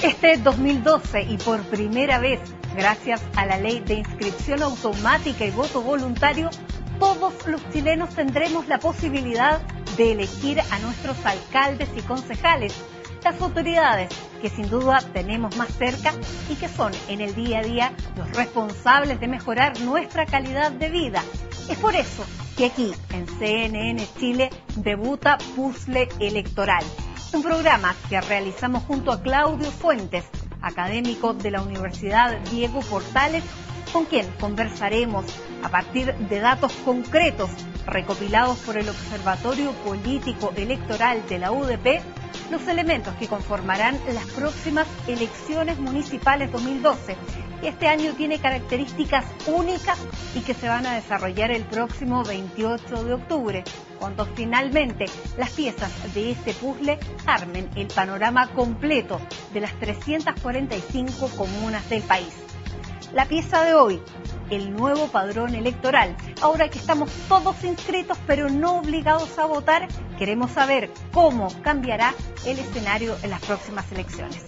Este 2012 y por primera vez, gracias a la ley de inscripción automática y voto voluntario, todos los chilenos tendremos la posibilidad de elegir a nuestros alcaldes y concejales, las autoridades que sin duda tenemos más cerca y que son en el día a día los responsables de mejorar nuestra calidad de vida. Es por eso que aquí en CNN Chile debuta Puzzle Electoral, un programa que realizamos junto a Claudio Fuentes, académico de la Universidad Diego Portales, con quien conversaremos a partir de datos concretos recopilados por el Observatorio Político Electoral de la UDP, los elementos que conformarán las próximas elecciones municipales 2012, que este año tiene características únicas y que se van a desarrollar el próximo 28 de octubre, cuando finalmente las piezas de este puzzle armen el panorama completo de las 345 comunas del país. La pieza de hoy, el nuevo padrón electoral. Ahora que estamos todos inscritos pero no obligados a votar, queremos saber cómo cambiará el escenario en las próximas elecciones.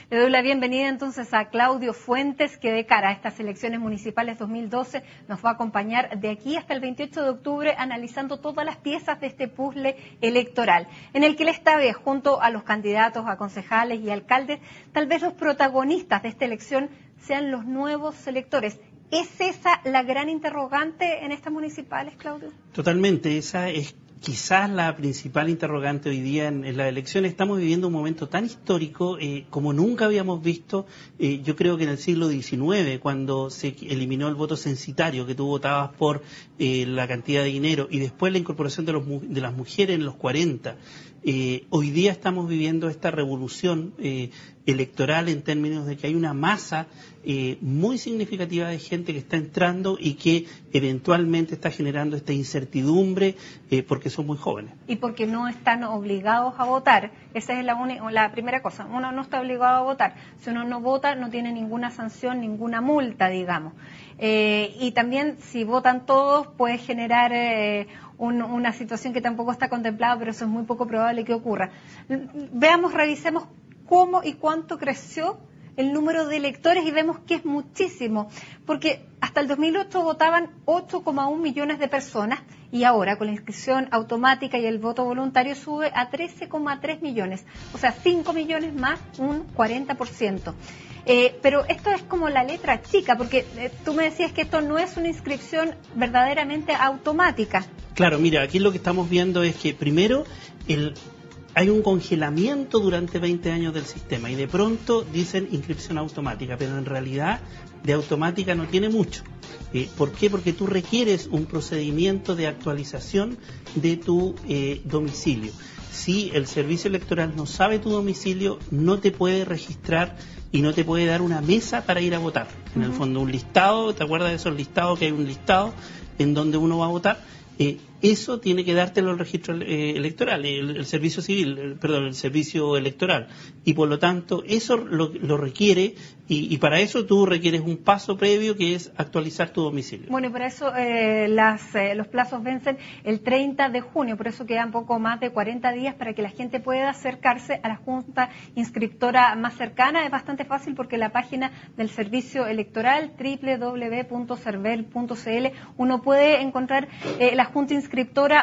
Le doy la bienvenida entonces a Claudio Fuentes, que de cara a estas elecciones municipales 2012 nos va a acompañar de aquí hasta el 28 de octubre analizando todas las piezas de este puzzle electoral, en el que esta vez, junto a los candidatos a concejales y alcaldes, tal vez los protagonistas de esta elección sean los nuevos electores. ¿Es esa la gran interrogante en estas municipales, Claudio? Totalmente, esa es quizás la principal interrogante hoy día en la elección. Estamos viviendo un momento tan histórico como nunca habíamos visto, yo creo que en el siglo XIX, cuando se eliminó el voto censitario, que tú votabas por la cantidad de dinero, y después la incorporación de las mujeres en los 40. Hoy día estamos viviendo esta revolución electoral en términos de que hay una masa muy significativa de gente que está entrando y que eventualmente está generando esta incertidumbre porque son muy jóvenes. Y porque no están obligados a votar. Esa es la primera cosa. Uno no está obligado a votar. Si uno no vota, no tiene ninguna sanción, ninguna multa, digamos. Y también, si votan todos, puede generar una situación que tampoco está contemplada, pero eso es muy poco probable que ocurra. Revisemos cómo y cuánto creció el número de electores y vemos que es muchísimo, porque hasta el 2008 votaban 8,1 millones de personas y ahora con la inscripción automática y el voto voluntario sube a 13,3 millones, o sea, 5 millones más, un 40%. Pero esto es como la letra chica, porque tú me decías que esto no es una inscripción verdaderamente automática. Claro, mira, aquí lo que estamos viendo es que primero hay un congelamiento durante 20 años del sistema y de pronto dicen inscripción automática, pero en realidad de automática no tiene mucho. ¿Por qué? Porque tú requieres un procedimiento de actualización de tu domicilio. Si el servicio electoral no sabe tu domicilio, no te puede registrar y no te puede dar una mesa para ir a votar. En el fondo, un listado, ¿te acuerdas de esos listados? Que hay un listado en donde uno va a votar. Eso tiene que dártelo el registro electoral, el servicio civil, el servicio electoral. Y por lo tanto, eso lo requiere y para eso tú requieres un paso previo que es actualizar tu domicilio. Bueno, y para eso los plazos vencen el 30 de junio, por eso quedan poco más de 40 días para que la gente pueda acercarse a la junta inscriptora más cercana. Es bastante fácil porque la página del servicio electoral, www.cervel.cl, uno puede encontrar la junta inscriptora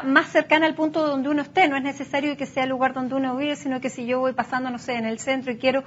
más cercana al punto donde uno esté. No es necesario que sea el lugar donde uno vive, sino que si yo voy pasando, no sé, en el centro y quiero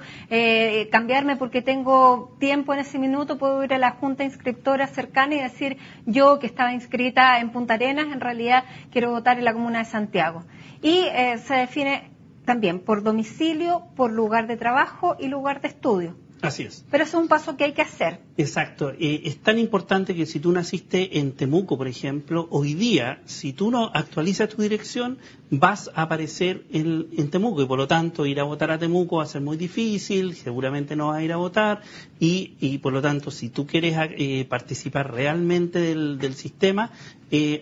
cambiarme porque tengo tiempo en ese minuto, puedo ir a la junta inscriptora cercana y decir, yo que estaba inscrita en Punta Arenas, en realidad quiero votar en la comuna de Santiago. Y se define también por domicilio, por lugar de trabajo y lugar de estudio. Así es. Pero eso es un paso que hay que hacer. Exacto. Es tan importante que si tú naciste en Temuco, por ejemplo, hoy día, si tú no actualizas tu dirección, vas a aparecer en Temuco y por lo tanto ir a votar a Temuco va a ser muy difícil, seguramente no vas a ir a votar y por lo tanto si tú quieres participar realmente del sistema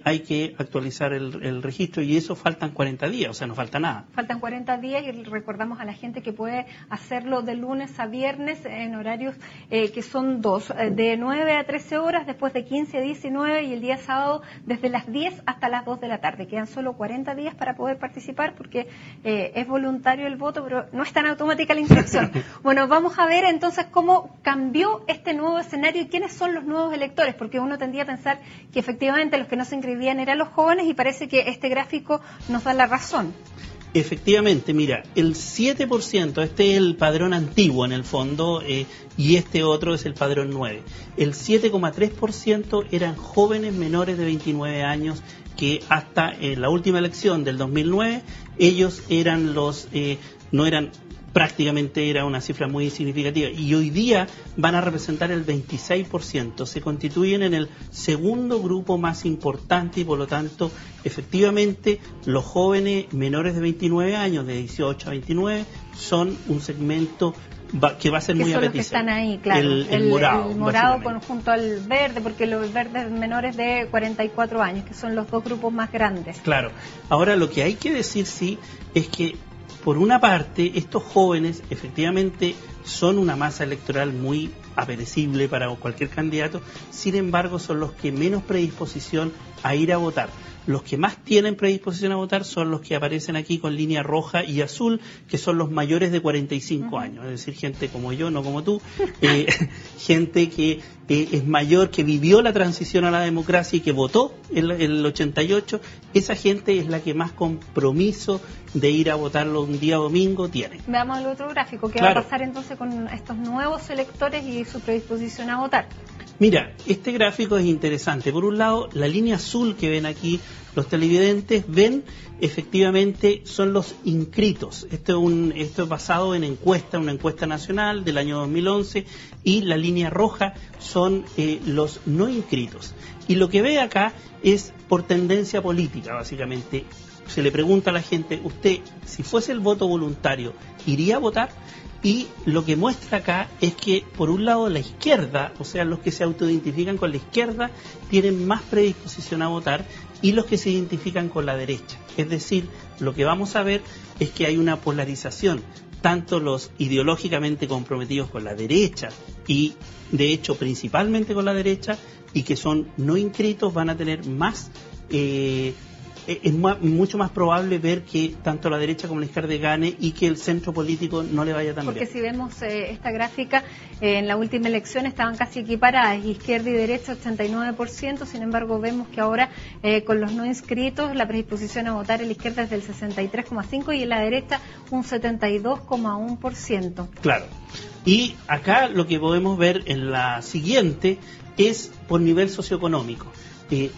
hay que actualizar el registro y eso faltan 40 días, o sea, no falta nada. Faltan 40 días y recordamos a la gente que puede hacerlo de lunes a viernes en horarios que son dos, de 9 a 13 horas, después de 15 a 19 y el día sábado desde las 10 hasta las 2 de la tarde. Quedan solo 40 días para poder participar porque es voluntario el voto, pero no es tan automática la inscripción. Bueno, vamos a ver entonces cómo cambió este nuevo escenario y quiénes son los nuevos electores, porque uno tendría a pensar que efectivamente los que no se inscribían eran los jóvenes y parece que este gráfico nos da la razón. Efectivamente, mira, el 7%, este es el padrón antiguo en el fondo, y este otro es el padrón 9. El 7,3% eran jóvenes menores de 29 años que hasta la última elección del 2009, ellos eran prácticamente era una cifra muy significativa y hoy día van a representar el 26%, se constituyen en el segundo grupo más importante y por lo tanto efectivamente los jóvenes menores de 29 años, de 18 a 29, son un segmento que va a ser muy apetecible. Que están ahí, claro. El morado. El morado junto al verde, porque los verdes menores de 44 años, que son los dos grupos más grandes. Claro. Ahora lo que hay que decir sí es que por una parte, estos jóvenes efectivamente son una masa electoral muy apetecible para cualquier candidato, sin embargo son los que menos predisposición a ir a votar. Los que más tienen predisposición a votar son los que aparecen aquí con línea roja y azul, que son los mayores de 45 años, es decir, gente como yo, no como tú, gente que es mayor, que vivió la transición a la democracia y que votó en el 88, esa gente es la que más compromiso de ir a votarlo un día domingo tiene. Veamos el otro gráfico, ¿qué claro. va a pasar entonces con estos nuevos electores y su predisposición a votar? Mira, este gráfico es interesante. Por un lado, la línea azul que ven aquí, los televidentes ven, efectivamente, son los inscritos. Esto es basado en una encuesta nacional del año 2011, y la línea roja son los no inscritos. Y lo que ve acá es por tendencia política, básicamente. Se le pregunta a la gente, usted, si fuese el voto voluntario, ¿iría a votar? Y lo que muestra acá es que, por un lado, la izquierda, o sea, los que se autoidentifican con la izquierda, tienen más predisposición a votar, y los que se identifican con la derecha. Es decir, lo que vamos a ver es que hay una polarización, tanto los ideológicamente comprometidos con la derecha, y de hecho principalmente con la derecha, y que son no inscritos, van a tener más... es mucho más probable ver que tanto la derecha como la izquierda gane y que el centro político no le vaya tan bien. Porque si vemos esta gráfica, en la última elección estaban casi equiparadas, izquierda y derecha 89%, sin embargo vemos que ahora con los no inscritos la predisposición a votar en la izquierda es del 63,5% y en la derecha un 72,1%. Claro. Y acá lo que podemos ver en la siguiente es por nivel socioeconómico.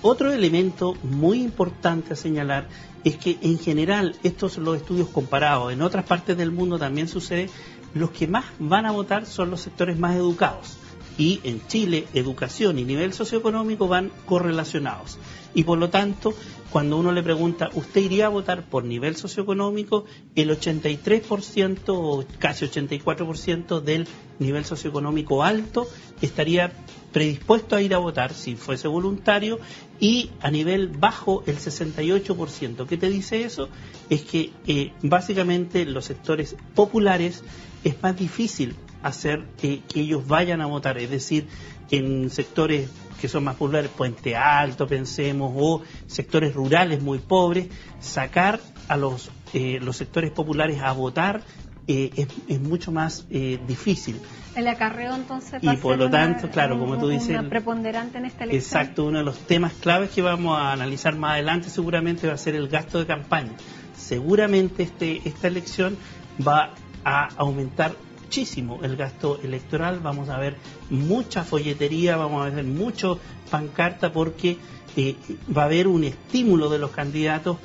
Otro elemento muy importante a señalar es que en general, estos son los estudios comparados, en otras partes del mundo también sucede, los que más van a votar son los sectores más educados. Y en Chile, educación y nivel socioeconómico van correlacionados. Y por lo tanto, cuando uno le pregunta, ¿usted iría a votar por nivel socioeconómico? El 83% o casi 84% del nivel socioeconómico alto estaría predispuesto a ir a votar si fuese voluntario, y a nivel bajo el 68%. ¿Qué te dice eso? Es que básicamente los sectores populares es más difícil hacer que ellos vayan a votar, es decir, en sectores que son más populares, Puente Alto, pensemos, o sectores rurales muy pobres, sacar a los sectores populares a votar es mucho más difícil. El acarreo entonces va y por lo tanto, claro, como tú dices, una preponderante en esta elección. Exacto, uno de los temas claves que vamos a analizar más adelante seguramente va a ser el gasto de campaña. Seguramente esta elección va a aumentar muchísimo el gasto electoral, vamos a ver mucha folletería, vamos a ver mucho pancarta, porque va a haber un estímulo de los candidatos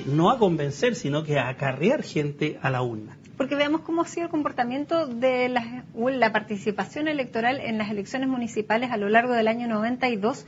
no a convencer, sino que a acarrear gente a la urna. Porque veamos cómo ha sido el comportamiento de la participación electoral en las elecciones municipales a lo largo del año 92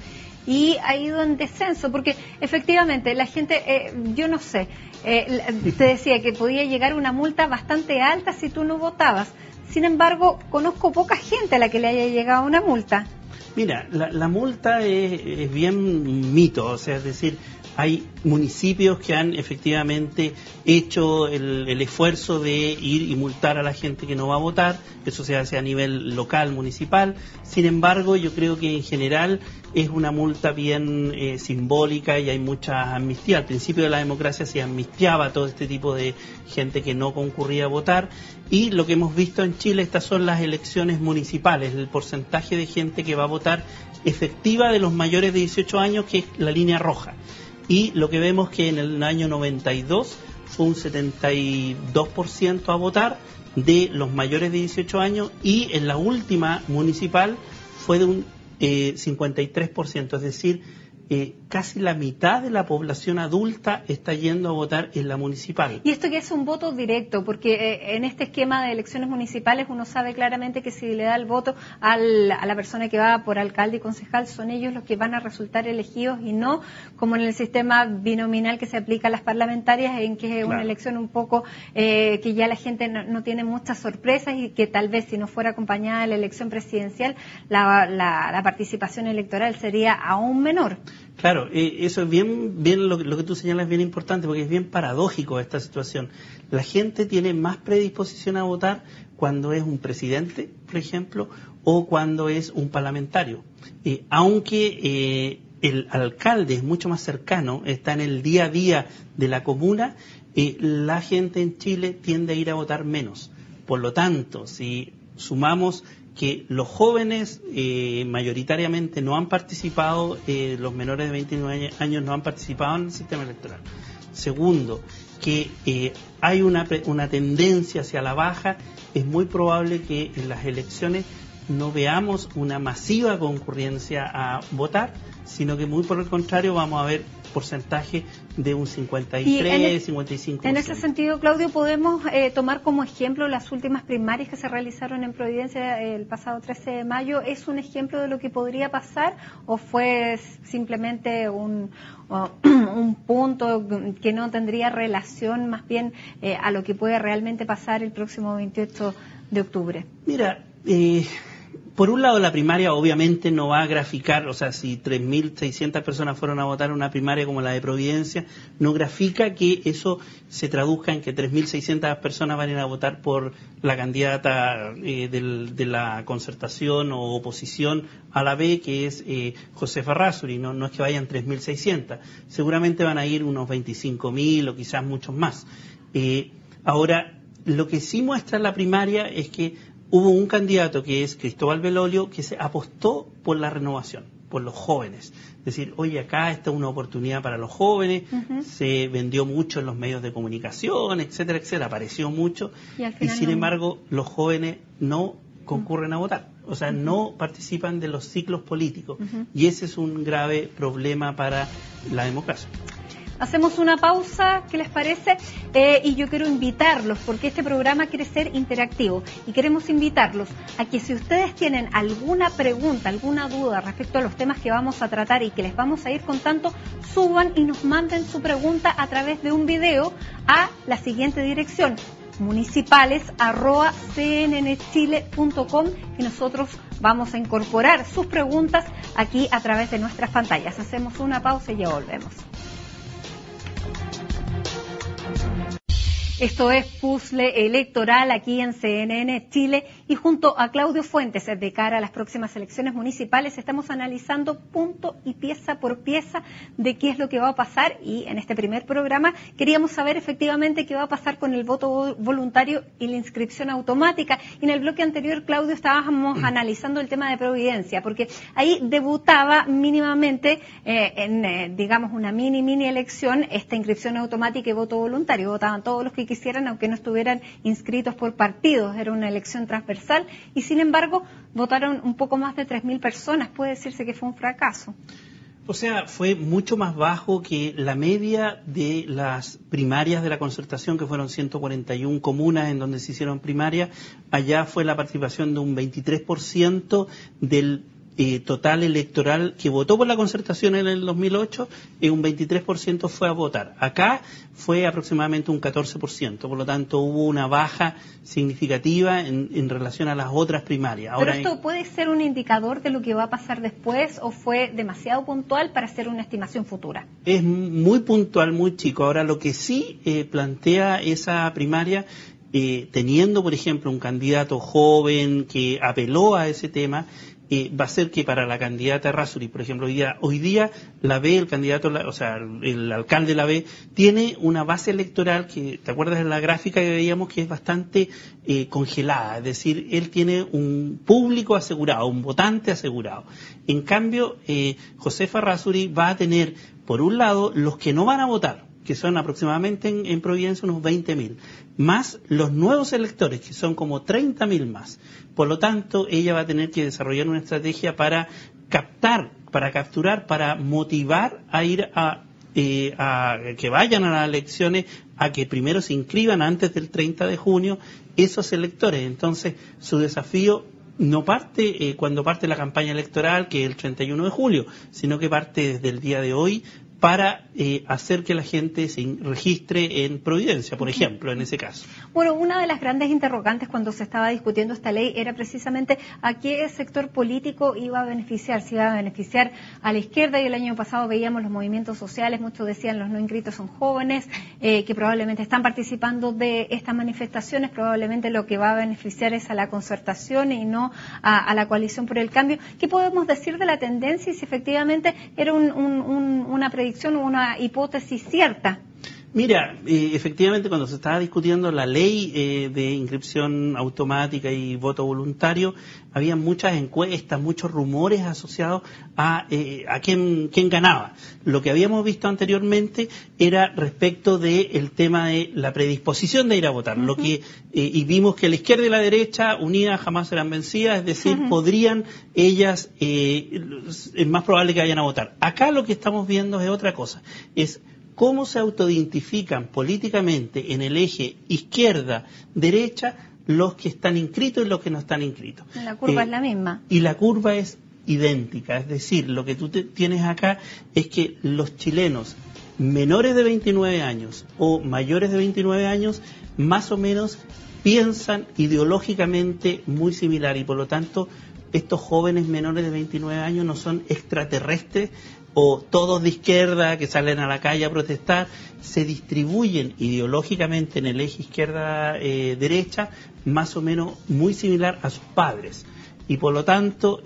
y ha ido en descenso, porque efectivamente la gente, yo no sé, Te decía que podía llegar una multa bastante alta si tú no votabas. Sin embargo, conozco poca gente a la que le haya llegado una multa. Mira, la multa es bien mito, o sea, es decir, hay municipios que han efectivamente hecho el esfuerzo de ir y multar a la gente que no va a votar, eso se hace a nivel local, municipal. Sin embargo, yo creo que en general es una multa bien simbólica y hay mucha amnistía. Al principio de la democracia se amnistiaba todo este tipo de gente que no concurría a votar, y lo que hemos visto en Chile, estas son las elecciones municipales, el porcentaje de gente que va a votar efectiva de los mayores de 18 años, que es la línea roja. Y lo que vemos que en el año 92 fue un 72% a votar de los mayores de 18 años, y en la última municipal fue de un 53%, es decir, casi la mitad de la población adulta está yendo a votar en la municipal. Y esto que es un voto directo, porque en este esquema de elecciones municipales uno sabe claramente que si le da el voto a la persona que va por alcalde y concejal, son ellos los que van a resultar elegidos, y no como en el sistema binominal que se aplica a las parlamentarias, en que es una elección un poco que ya la gente no tiene muchas sorpresas, y que tal vez si no fuera acompañada de la elección presidencial, la participación electoral sería aún menor. Claro, eso es bien lo que tú señalas es bien importante, porque es bien paradójico esta situación. La gente tiene más predisposición a votar cuando es un presidente, por ejemplo, o cuando es un parlamentario. Aunque el alcalde es mucho más cercano, está en el día a día de la comuna, la gente en Chile tiende a ir a votar menos. Por lo tanto, si sumamos que los jóvenes mayoritariamente no han participado, los menores de 29 años no han participado en el sistema electoral. Segundo, que hay una tendencia hacia la baja, es muy probable que en las elecciones no veamos una masiva concurrencia a votar, sino que muy por el contrario vamos a ver porcentaje de un 53, 55%. En ese sentido, Claudio, podemos tomar como ejemplo las últimas primarias que se realizaron en Providencia el pasado 13 de mayo. ¿Es un ejemplo de lo que podría pasar o fue simplemente un punto que no tendría relación más bien a lo que puede realmente pasar el próximo 28 de octubre? Mira, por un lado, la primaria obviamente no va a graficar, o sea, si 3.600 personas fueron a votar en una primaria como la de Providencia, no grafica que eso se traduzca en que 3.600 personas van a ir a votar por la candidata de la concertación o oposición a la B, que es Josefa Errázuriz. No es que vayan 3.600, seguramente van a ir unos 25.000 o quizás muchos más. Ahora, lo que sí muestra la primaria es que hubo un candidato que es Cristóbal Belolio que se apostó por la renovación, por los jóvenes. Es decir, oye, acá está una oportunidad para los jóvenes, se vendió mucho en los medios de comunicación, etcétera, etcétera, apareció mucho, y sin embargo los jóvenes no concurren a votar, o sea, no participan de los ciclos políticos, y ese es un grave problema para la democracia. Hacemos una pausa, ¿qué les parece? Y yo quiero invitarlos, porque este programa quiere ser interactivo, y queremos invitarlos a que si ustedes tienen alguna pregunta, alguna duda respecto a los temas que vamos a tratar y que les vamos a ir contando, suban y nos manden su pregunta a través de un video a la siguiente dirección: municipales@cnnchile.com, y nosotros vamos a incorporar sus preguntas aquí a través de nuestras pantallas. Hacemos una pausa y ya volvemos. Esto es Puzzle Electoral aquí en CNN Chile, y junto a Claudio Fuentes, de cara a las próximas elecciones municipales, estamos analizando punto y pieza por pieza de qué es lo que va a pasar, y en este primer programa queríamos saber efectivamente qué va a pasar con el voto voluntario y la inscripción automática. Y en el bloque anterior, Claudio, estábamos analizando el tema de Providencia, porque ahí debutaba mínimamente digamos una mini elección esta inscripción automática y voto voluntario. Votaban todos los que quisieran, aunque no estuvieran inscritos por partidos. Era una elección transversal, y sin embargo votaron un poco más de 3.000 personas. Puede decirse que fue un fracaso. O sea, fue mucho más bajo que la media de las primarias de la concertación, que fueron 141 comunas en donde se hicieron primarias. Allá fue la participación de un 23% del total electoral que votó por la concertación en el 2008, un 23% fue a votar. Acá fue aproximadamente un 14%, por lo tanto hubo una baja significativa en relación a las otras primarias. Ahora, ¿pero esto puede ser un indicador de lo que va a pasar después o fue demasiado puntual para hacer una estimación futura? Es muy puntual, muy chico. Ahora, lo que sí plantea esa primaria, teniendo, por ejemplo, un candidato joven que apeló a ese tema, va a ser que para la candidata Errázuriz, por ejemplo, hoy día la B, el candidato, o sea, el alcalde de la B, tiene una base electoral que, ¿te acuerdas de la gráfica que veíamos? Que es bastante congelada, es decir, él tiene un público asegurado, un votante asegurado. En cambio, Josefa Errázuriz va a tener, por un lado, los que no van a votar, que son aproximadamente en Providencia unos 20.000, más los nuevos electores, que son como 30.000 más. Por lo tanto, ella va a tener que desarrollar una estrategia para capturar, para motivar a ir a que vayan a las elecciones, a que primero se inscriban antes del 30 de junio esos electores. Entonces, su desafío no parte cuando parte la campaña electoral, que es el 31 de julio, sino que parte desde el día de hoy, para hacer que la gente se registre en Providencia, por ejemplo, en ese caso. Bueno, una de las grandes interrogantes cuando se estaba discutiendo esta ley era precisamente a qué sector político iba a beneficiar, si iba a beneficiar a la izquierda, y el año pasado veíamos los movimientos sociales, muchos decían los no inscritos son jóvenes, que probablemente están participando de estas manifestaciones, probablemente lo que va a beneficiar es a la concertación y no a la coalición por el cambio. ¿Qué podemos decir de la tendencia y si efectivamente era una predicción o una hipótesis cierta? Mira, efectivamente cuando se estaba discutiendo la ley de inscripción automática y voto voluntario, había muchas encuestas, muchos rumores asociados a quién ganaba. Lo que habíamos visto anteriormente era respecto del tema de la predisposición de ir a votar, lo que y vimos que la izquierda y la derecha unidas jamás serán vencidas, es decir, podrían ellas, es más probable que vayan a votar. Acá lo que estamos viendo es otra cosa, es cómo se autoidentifican políticamente en el eje izquierda-derecha los que están inscritos y los que no están inscritos. La curva es la misma. Y la curva es idéntica, es decir, lo que tú tienes acá es que los chilenos menores de 29 años o mayores de 29 años más o menos piensan ideológicamente muy similar y por lo tanto estos jóvenes menores de 29 años no son extraterrestres o todos de izquierda que salen a la calle a protestar, se distribuyen ideológicamente en el eje izquierda-derecha más o menos muy similar a sus padres. Y por lo tanto,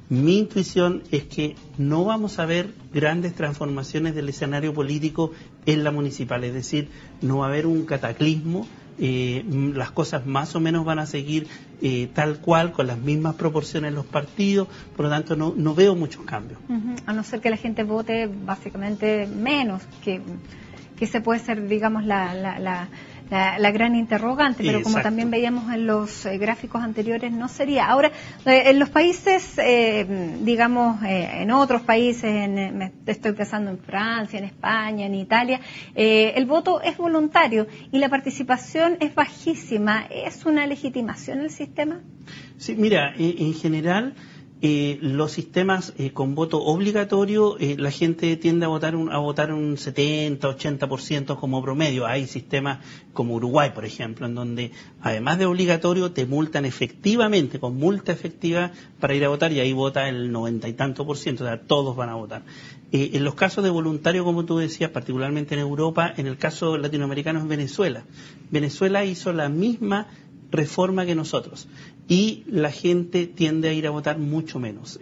mi intuición es que no vamos a ver grandes transformaciones del escenario político en la municipal, es decir, no va a haber un cataclismo. Las cosas más o menos van a seguir tal cual, con las mismas proporciones los partidos, por lo tanto no veo muchos cambios. A no ser que la gente vote básicamente menos, que se puede ser, digamos, la gran interrogante, pero como también veíamos en los gráficos anteriores, no sería. Ahora, en los países, digamos, en otros países, estoy pensando en Francia, en España, en Italia, el voto es voluntario y la participación es bajísima. ¿Es una legitimación el sistema? Sí, mira, en general los sistemas con voto obligatorio, la gente tiende a votar un 70-80% como promedio. Hay sistemas como Uruguay, por ejemplo, en donde además de obligatorio te multan efectivamente, con multa efectiva para ir a votar, y ahí vota el 90 y tanto %, o sea, todos van a votar. En los casos de voluntario, como tú decías, particularmente en Europa, en el caso latinoamericano es Venezuela. Venezuela hizo la misma reforma que nosotros y la gente tiende a ir a votar mucho menos,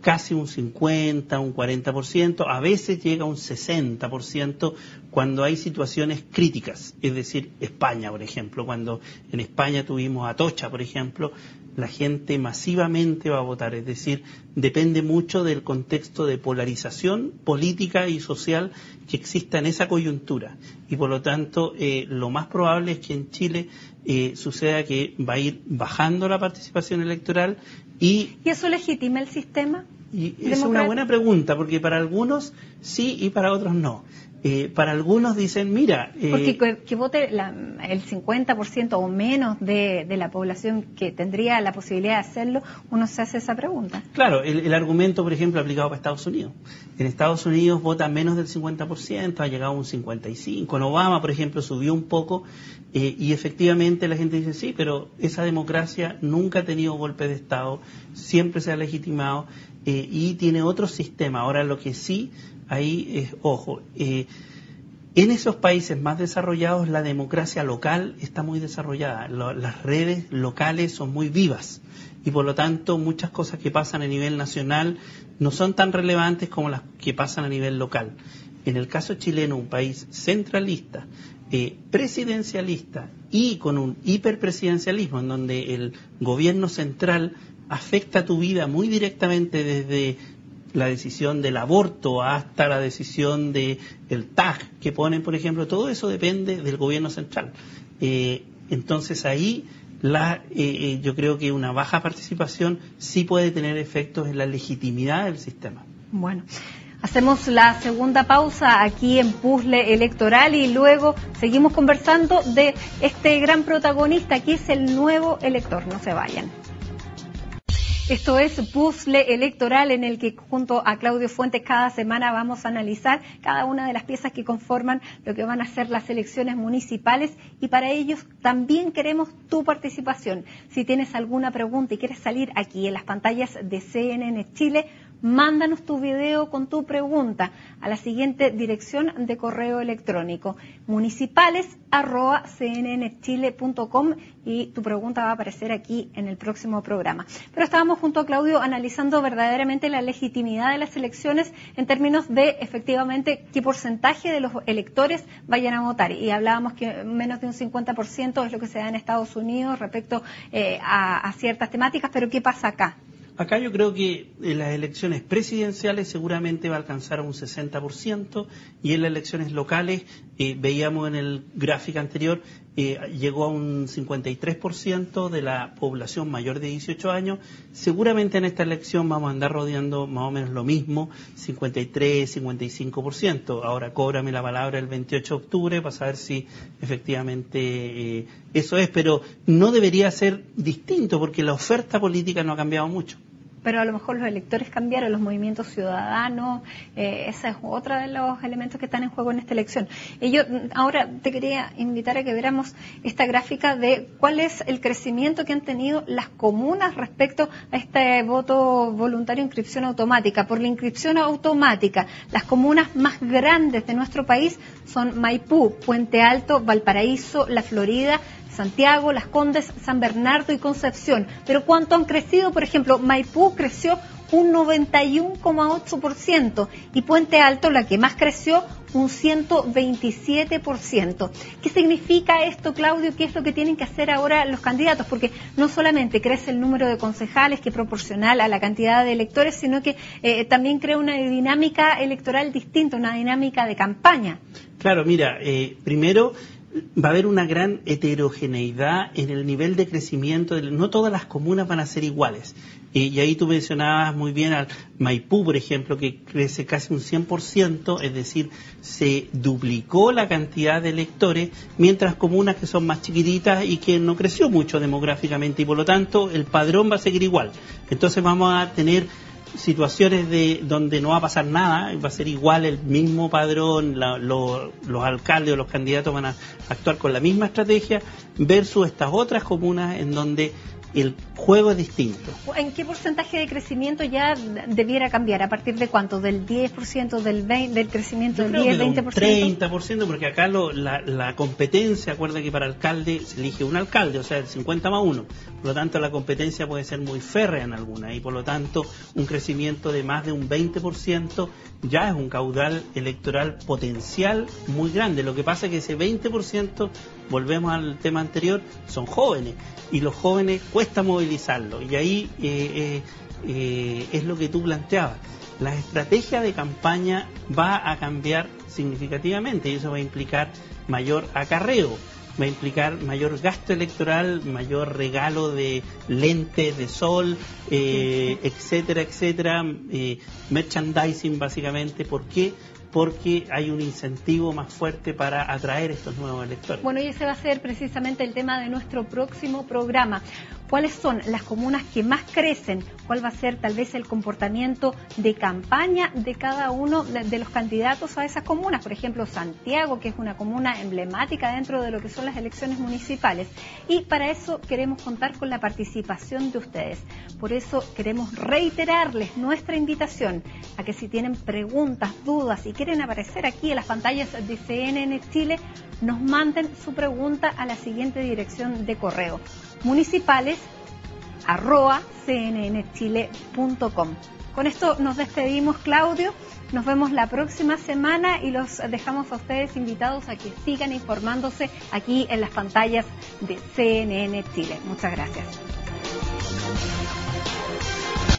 casi un 50, un 40%, a veces llega a un 60% cuando hay situaciones críticas, es decir, España, por ejemplo, cuando en España tuvimos Atocha, por ejemplo, la gente masivamente va a votar, es decir, depende mucho del contexto de polarización política y social que exista en esa coyuntura y por lo tanto lo más probable es que en Chile suceda que va a ir bajando la participación electoral ¿Y eso legitima el sistema? Y es una buena pregunta, porque para algunos sí y para otros no. Para algunos dicen, mira... Porque que vote el 50% o menos de la población que tendría la posibilidad de hacerlo, uno se hace esa pregunta. Claro, el argumento, por ejemplo, aplicado para Estados Unidos. En Estados Unidos vota menos del 50%, ha llegado a un 55%. En Obama, por ejemplo, subió un poco y efectivamente la gente dice, sí, pero esa democracia nunca ha tenido golpe de Estado, siempre se ha legitimado y tiene otro sistema. Ahora, lo que sí... Ahí es, ojo, en esos países más desarrollados la democracia local está muy desarrollada, las redes locales son muy vivas y por lo tanto muchas cosas que pasan a nivel nacional no son tan relevantes como las que pasan a nivel local. En el caso chileno, un país centralista, presidencialista y con un hiperpresidencialismo en donde el gobierno central afecta tu vida muy directamente desde la decisión del aborto hasta la decisión del TAG que ponen, por ejemplo, todo eso depende del gobierno central. Entonces ahí yo creo que una baja participación sí puede tener efectos en la legitimidad del sistema. Bueno, hacemos la segunda pausa aquí en Puzzle Electoral y luego seguimos conversando de este gran protagonista que es el nuevo elector. No se vayan. Esto es Puzzle Electoral, en el que junto a Claudio Fuentes cada semana vamos a analizar cada una de las piezas que conforman lo que van a ser las elecciones municipales y para ellos también queremos tu participación. Si tienes alguna pregunta y quieres salir aquí en las pantallas de CNN Chile, mándanos tu video con tu pregunta a la siguiente dirección de correo electrónico municipales@cnnchile.com y tu pregunta va a aparecer aquí en el próximo programa. Pero estábamos junto a Claudio analizando verdaderamente la legitimidad de las elecciones en términos de efectivamente qué porcentaje de los electores vayan a votar y hablábamos que menos de un 50% es lo que se da en Estados Unidos respecto a ciertas temáticas, pero ¿qué pasa acá? Acá yo creo que en las elecciones presidenciales seguramente va a alcanzar a un 60% y en las elecciones locales, veíamos en el gráfico anterior, llegó a un 53% de la población mayor de 18 años. Seguramente en esta elección vamos a andar rodeando más o menos lo mismo, 53, 55%. Ahora cóbrame la palabra el 28 de octubre para saber si efectivamente eso es, pero no debería ser distinto porque la oferta política no ha cambiado mucho. Pero a lo mejor los electores cambiaron, los movimientos ciudadanos, ese es otro de los elementos que están en juego en esta elección. Y yo ahora te quería invitar a que viéramos esta gráfica de cuál es el crecimiento que han tenido las comunas respecto a este voto voluntario inscripción automática. Por la inscripción automática, las comunas más grandes de nuestro país son Maipú, Puente Alto, Valparaíso, La Florida, Santiago, Las Condes, San Bernardo y Concepción. Pero ¿cuánto han crecido? Por ejemplo, Maipú creció un 91,8% y Puente Alto, la que más creció, un 127%. ¿Qué significa esto, Claudio? ¿Qué es lo que tienen que hacer ahora los candidatos? Porque no solamente crece el número de concejales, que es proporcional a la cantidad de electores, sino que también crea una dinámica electoral distinta, una dinámica de campaña. Claro, mira, primero va a haber una gran heterogeneidad en el nivel de crecimiento. No todas las comunas van a ser iguales. Y ahí tú mencionabas muy bien al Maipú, por ejemplo, que crece casi un 100%, es decir, se duplicó la cantidad de electores, mientras comunas que son más chiquititas y que no creció mucho demográficamente y por lo tanto el padrón va a seguir igual. Entonces vamos a tener situaciones donde no va a pasar nada, va a ser igual el mismo padrón, los alcaldes o los candidatos van a actuar con la misma estrategia versus estas otras comunas en donde el juego es distinto. ¿En qué porcentaje de crecimiento ya debiera cambiar? ¿A partir de cuánto? ¿Del 10%, del crecimiento del 10, 20%? 30%, porque acá la competencia, acuerda que para alcalde se elige un alcalde, o sea, el 50+1. Por lo tanto, la competencia puede ser muy férrea en alguna y por lo tanto un crecimiento de más de un 20% ya es un caudal electoral potencial muy grande. Lo que pasa es que ese 20%, volvemos al tema anterior, son jóvenes y los jóvenes cuesta movilizarlo y ahí es lo que tú planteabas. La estrategia de campaña va a cambiar significativamente y eso va a implicar mayor acarreo, va a implicar mayor gasto electoral, mayor regalo de lentes de sol, etcétera, etcétera, merchandising básicamente. ¿Por qué? porque hay un incentivo más fuerte para atraer estos nuevos electores. Bueno, y ese va a ser precisamente el tema de nuestro próximo programa. ¿Cuáles son las comunas que más crecen? ¿Cuál va a ser tal vez el comportamiento de campaña de cada uno de los candidatos a esas comunas? Por ejemplo, Santiago, que es una comuna emblemática dentro de lo que son las elecciones municipales. Y para eso queremos contar con la participación de ustedes. Por eso queremos reiterarles nuestra invitación a que si tienen preguntas, dudas y quieren aparecer aquí en las pantallas de CNN Chile, nos manden su pregunta a la siguiente dirección de correo: municipales@cnnchile.com. Con esto nos despedimos, Claudio. Nos vemos la próxima semana y los dejamos a ustedes invitados a que sigan informándose aquí en las pantallas de CNN Chile. Muchas gracias.